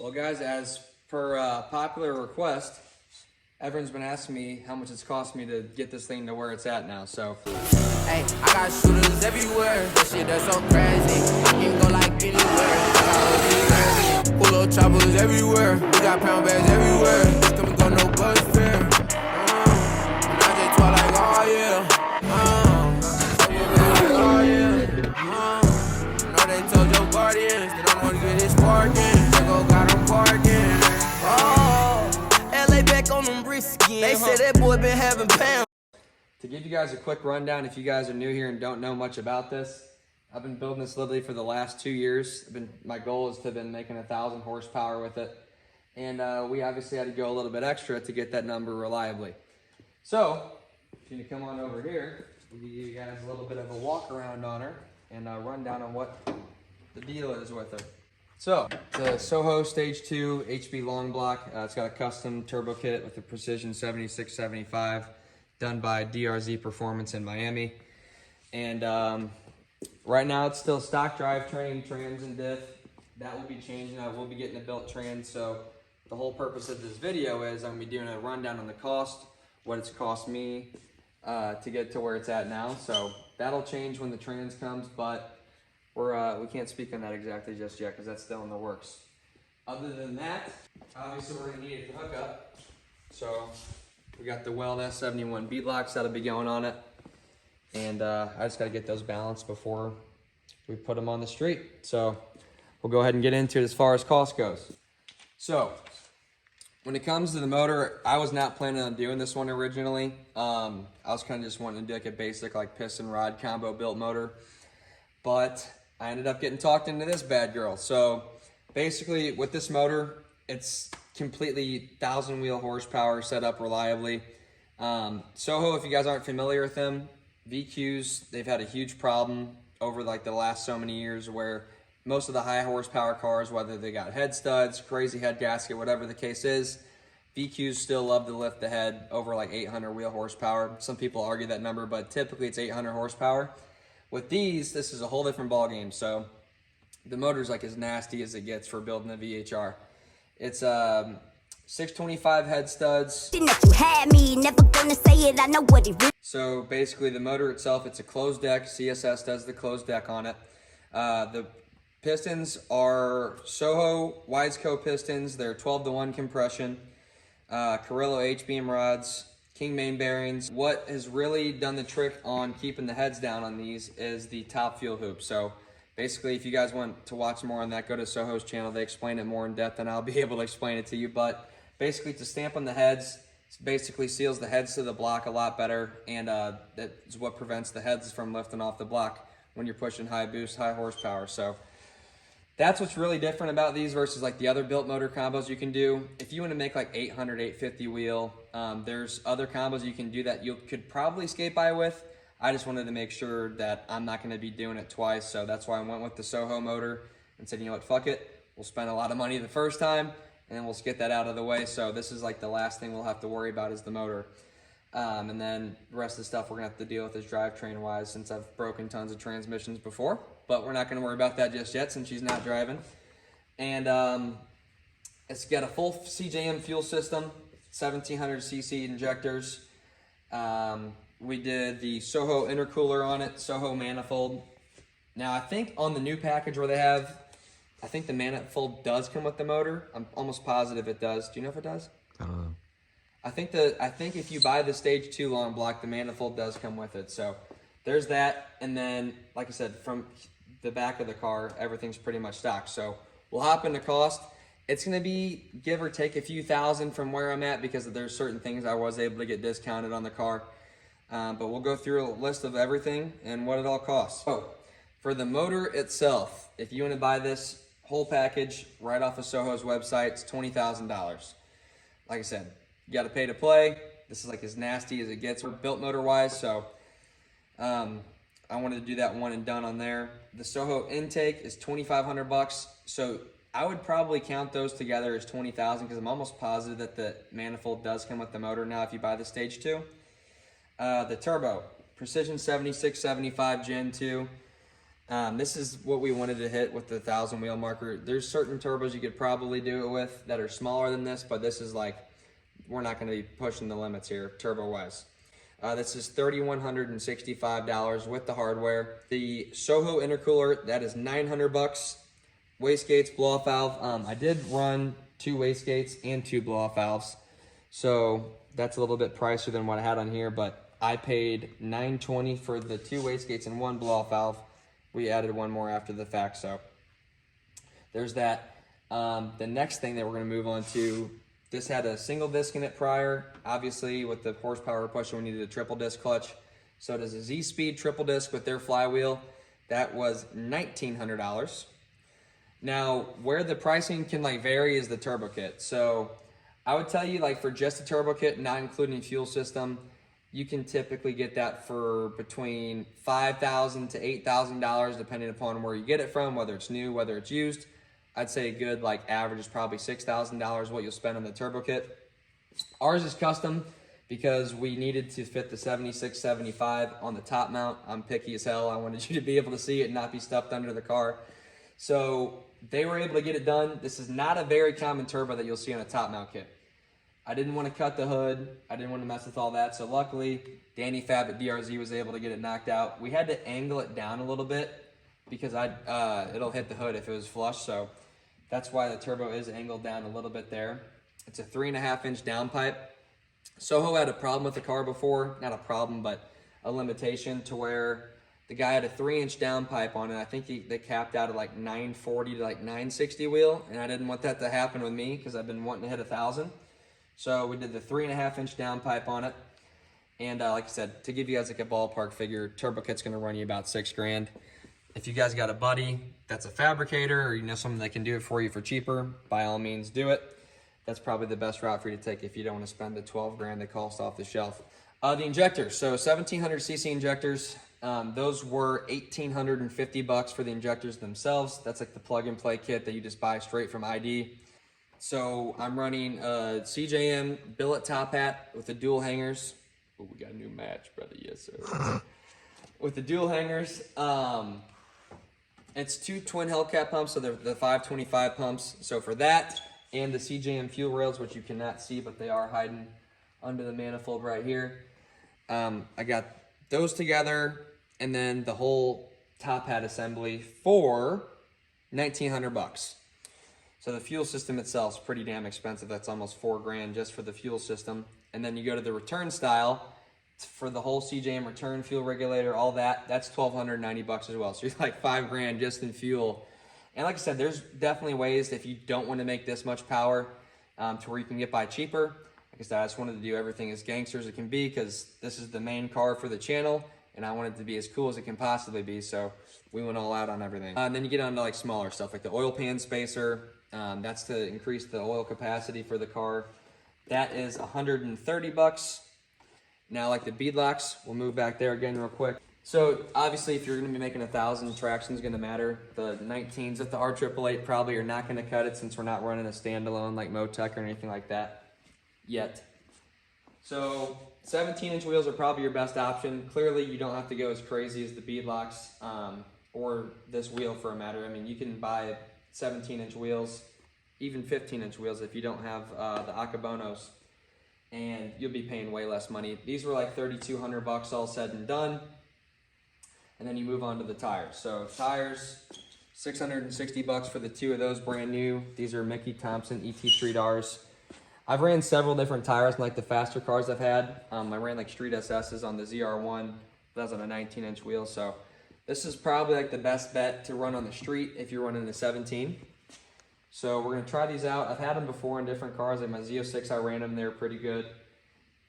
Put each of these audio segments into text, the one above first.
Well, guys, as per popular request, everyone's been asking me how much it's cost me to get this thing to where it's at now. So, hey, I got shooters everywhere. That shit that's so crazy. You can go like anywhere. I got OG crazy. Pull up choppers everywhere. We got pound bags everywhere. Just come and go, no bus fare. And I just talk like, oh yeah. Oh yeah. Know they told your guardians they don't want to get this parking. They go got them parking. Oh, LA back on them bricks again. They said that boy been having pounds. to give you guys a quick rundown, if you guys are new here and don't know much about this, I've been building this literally for the last 2 years. My goal is to have been making 1,000 horsepower with it. And we obviously had to go a little bit extra to get that number reliably. So, if you come on over here, we'll give you guys a little bit of a walk around on her and a rundown on what the deal is with her. So, the Soho Stage 2 HB Long Block. It's got a custom turbo kit with a Precision 7675 done by DRZ Performance in Miami. And right now it's still stock drivetrain, trans and diff. That will be changing. I will be getting a built trans. So the whole purpose of this video is I'm going to be doing a rundown on the cost, what it's cost me to get to where it's at now. So that'll change when the trans comes, but we can't speak on that exactly just yet because that's still in the works. Other than that, obviously we're going to need it to hook up. So we got the Weld S71 beadlocks that'll be going on it. And I just got to get those balanced before we put them on the street. So we'll go ahead and get into it as far as cost goes. So when it comes to the motor, I was not planning on doing this one originally. I was kind of just wanting to do like a basic like piston rod combo built motor. But I ended up getting talked into this bad girl. So basically with this motor, it's completely 1,000 wheel horsepower set up reliably. Soho, if you guys aren't familiar with them, VQs, they've had a huge problem over like the last so many years where most of the high horsepower cars, whether they got head studs, crazy head gasket, whatever the case is, VQs still love to lift the head over like 800 wheel horsepower. Some people argue that number, but typically it's 800 horsepower. With these, this is a whole different ball game. So the motor's like as nasty as it gets for building a VHR. It's 625 head studs. You had me, never gonna say it, I know what it is. So basically the motor itself, it's a closed deck. CSS does the closed deck on it. The pistons are Soho Wiseco pistons. They're 12-to-1 compression. Carrillo H-beam rods, King main bearings. What has really done the trick on keeping the heads down on these is the top fuel hoop. So basically, if you guys want to watch more on that, go to Soho's channel. They explain it more in depth than I'll be able to explain it to you. But basically, to stamp on the heads, it basically seals the heads to the block a lot better. And that is what prevents the heads from lifting off the block when you're pushing high boost, high horsepower. So that's what's really different about these versus like the other built motor combos you can do. If you want to make like 800, 850 wheel, there's other combos you can do that you could probably skate by with. I just wanted to make sure that I'm not going to be doing it twice, so that's why I went with the Soho motor and said, you know what, fuck it. We'll spend a lot of money the first time, and then we'll get that out of the way. So this is like the last thing we'll have to worry about is the motor. And then the rest of the stuff we're going to have to deal with is drivetrain-wise since I've broken tons of transmissions before. But we're not going to worry about that just yet since she's not driving. And it's got a full CJM fuel system, 1,700cc injectors. We did the Soho intercooler on it, Soho manifold. Now I think on the new package where they have, I think the manifold does come with the motor. I'm almost positive it does. Do you know if it does? I don't know. I think if you buy the Stage 2 long block, the manifold does come with it. So there's that. And then, like I said, from the back of the car, everything's pretty much stock. So we'll hop into cost. It's going to be give or take a few thousand from where I'm at because there's certain things I was able to get discounted on the car. But we'll go through a list of everything and what it all costs. So for the motor itself, if you want to buy this whole package right off of Soho's website, it's $20,000. Like I said, you got to pay to play. This is like as nasty as it gets built motor wise. So I wanted to do that one and done on there. The Soho intake is $2,500. So I would probably count those together as $20,000 because I'm almost positive that the manifold does come with the motor now if you buy the Stage 2. The turbo, Precision 7675 Gen 2. This is what we wanted to hit with the 1,000 wheel marker. There's certain turbos you could probably do it with that are smaller than this, but this is like, we're not going to be pushing the limits here turbo wise. This is $3,165 with the hardware. The Soho intercooler, that is $900. Wastegates, blow-off valve. I did run 2 wastegates and 2 blow-off valves, so that's a little bit pricier than what I had on here, but I paid $920 for the 2 wastegates and 1 blow-off valve. We added 1 more after the fact, so there's that. The next thing that we're going to move on to, this had a single disc in it prior. Obviously, with the horsepower pushing, we needed a triple disc clutch. So it is a Z-Speed triple disc with their flywheel. That was $1,900. Now, where the pricing can like vary is the turbo kit. So I would tell you, like for just a turbo kit, not including fuel system, you can typically get that for between $5,000 to $8,000, depending upon where you get it from, whether it's new, whether it's used. I'd say a good like average is probably $6,000 what you'll spend on the turbo kit. Ours is custom because we needed to fit the 7675 on the top mount. I'm picky as hell. I wanted you to be able to see it and not be stuffed under the car. So they were able to get it done. This is not a very common turbo that you'll see on a top mount kit. I didn't want to cut the hood. I didn't want to mess with all that. So luckily, Danny Fab at DRZ was able to get it knocked out. We had to angle it down a little bit because it'll hit the hood if it was flush. So that's why the turbo is angled down a little bit there. It's a 3.5-inch downpipe. Soho had a problem with the car before. Not a problem, but a limitation to where the guy had a 3-inch downpipe on it. I think they capped out at like 940 to like 960 wheel. And I didn't want that to happen with me because I've been wanting to hit 1,000. So we did the 3.5-inch downpipe on it. And like I said, to give you guys like a ballpark figure, turbo kit's gonna run you about $6,000. If you guys got a buddy that's a fabricator or you know someone that can do it for you for cheaper, by all means do it. That's probably the best route for you to take if you don't want to spend the $12,000 they cost off the shelf. The injectors, so 1,700cc injectors. Those were $1,850 for the injectors themselves. That's like the plug and play kit that you just buy straight from ID. So I'm running a CJM billet top hat with the dual hangers. Oh, we got a new match, brother. Yes, sir. With the dual hangers. It's 2 twin Hellcat pumps, so they're the 525 pumps. So for that and the CJM fuel rails, which you cannot see, but they are hiding under the manifold right here. I got those together, and then the whole top hat assembly for $1,900. So the fuel system itself is pretty damn expensive. That's almost $4,000 just for the fuel system. And then you go to the return style for the whole CJM return fuel regulator, all that. That's $1,290 as well. So you're like $5,000 just in fuel. And like I said, there's definitely ways if you don't want to make this much power to where you can get by cheaper. Like I said, I just wanted to do everything as gangster as it can be because this is the main car for the channel, and I want it to be as cool as it can possibly be. So we went all out on everything. And then you get on to like smaller stuff like the oil pan spacer. That's to increase the oil capacity for the car. That is $130. Now, like the bead locks, we'll move back there again real quick. So obviously, if you're going to be making 1,000, traction's going to matter. The 19s at the R888 probably are not going to cut it since we're not running a standalone like Motec or anything like that yet. So 17-inch wheels are probably your best option. Clearly, you don't have to go as crazy as the bead locks or this wheel for a matter. I mean, you can buy 17-inch wheels, even 15-inch wheels if you don't have the Akabonos, and you'll be paying way less money. These were like $3,200 all said and done. And then you move on to the tires. So tires, $660 for the 2 of those brand new. These are Mickey Thompson ET3Rs. I've ran several different tires in like the faster cars I've had. I ran like Street SS's on the ZR1. That was on a 19-inch wheel. So this is probably like the best bet to run on the street if you're running a 17. So we're gonna try these out. I've had them before in different cars. Like my Z06, I ran them. They were pretty good.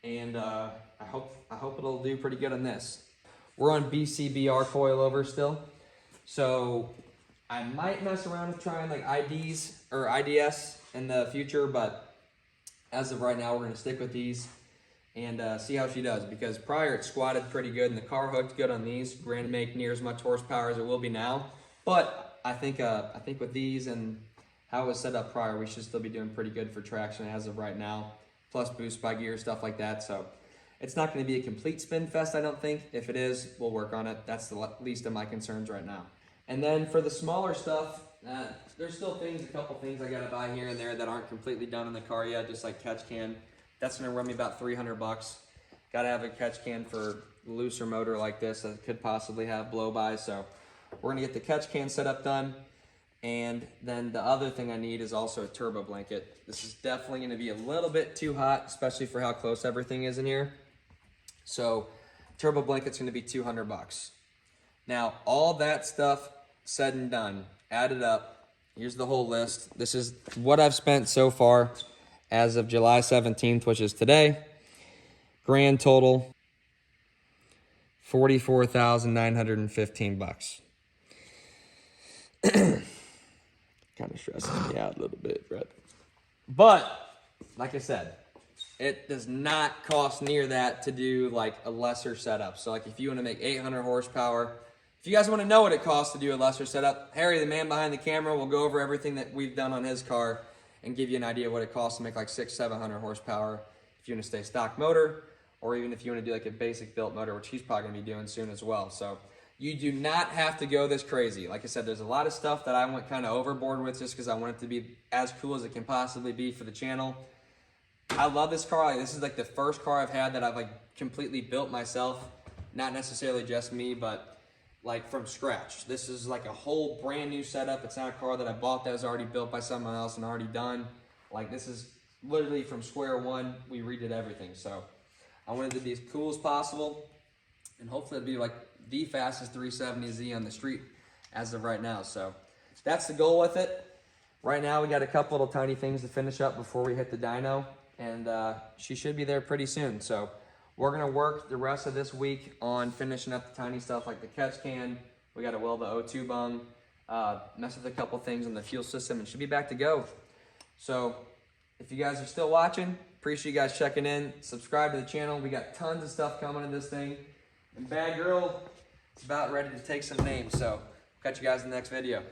And I hope it'll do pretty good on this. We're on BCBR coilover still. So I might mess around with trying like IDs or IDS in the future, but as of right now, we're gonna stick with these and see how she does, because prior it squatted pretty good and the car hooked good on these. Granted, make near as much horsepower as it will be now, but I think with these and how it was set up prior, we should still be doing pretty good for traction as of right now, plus boost by gear, stuff like that. So it's not going to be a complete spin fest, I don't think. If it is, we'll work on it. That's the least of my concerns right now. And then for the smaller stuff, there's still a couple things I gotta buy here and there that aren't completely done in the car yet, just like catch can. That's gonna run me about $300. Gotta have a catch can for a looser motor like this that could possibly have blow-by. So we're gonna get the catch can setup done. And then the other thing I need is also a turbo blanket. This is definitely gonna be a little bit too hot, especially for how close everything is in here. So turbo blanket's gonna be $200. Now, all that stuff said and done, added up, here's the whole list. This is what I've spent so far as of July 17th, which is today. Grand total, $44,915. Kind of stressing me out a little bit, Brett. But, like I said, it does not cost near that to do like a lesser setup. So like if you want to make 800 horsepower, if you guys want to know what it costs to do a lesser setup, Harry, the man behind the camera, will go over everything that we've done on his car and give you an idea of what it costs to make like 600-700 horsepower if you want to stay stock motor, or even if you want to do like a basic built motor, which he's probably going to be doing soon as well. So you do not have to go this crazy. Like I said, there's a lot of stuff that I went kind of overboard with just because I want it to be as cool as it can possibly be for the channel. I love this car. Like, this is like the first car I've had that I've like completely built myself. Not necessarily just me, but like from scratch. This is like a whole brand new setup. It's not a car that I bought that was already built by someone else and already done. Like this is literally from square one. We redid everything. So I wanted it to be as cool as possible. And hopefully it'll be like the fastest 370Z on the street as of right now. So that's the goal with it. Right now we got a couple little tiny things to finish up before we hit the dyno. And she should be there pretty soon. So we're gonna work the rest of this week on finishing up the tiny stuff like the catch can. We gotta weld the O2 bung, mess with a couple things on the fuel system, and should be back to go. So if you guys are still watching, appreciate you guys checking in. Subscribe to the channel. We got tons of stuff coming in this thing. And Bad Girl is about ready to take some names. So catch you guys in the next video.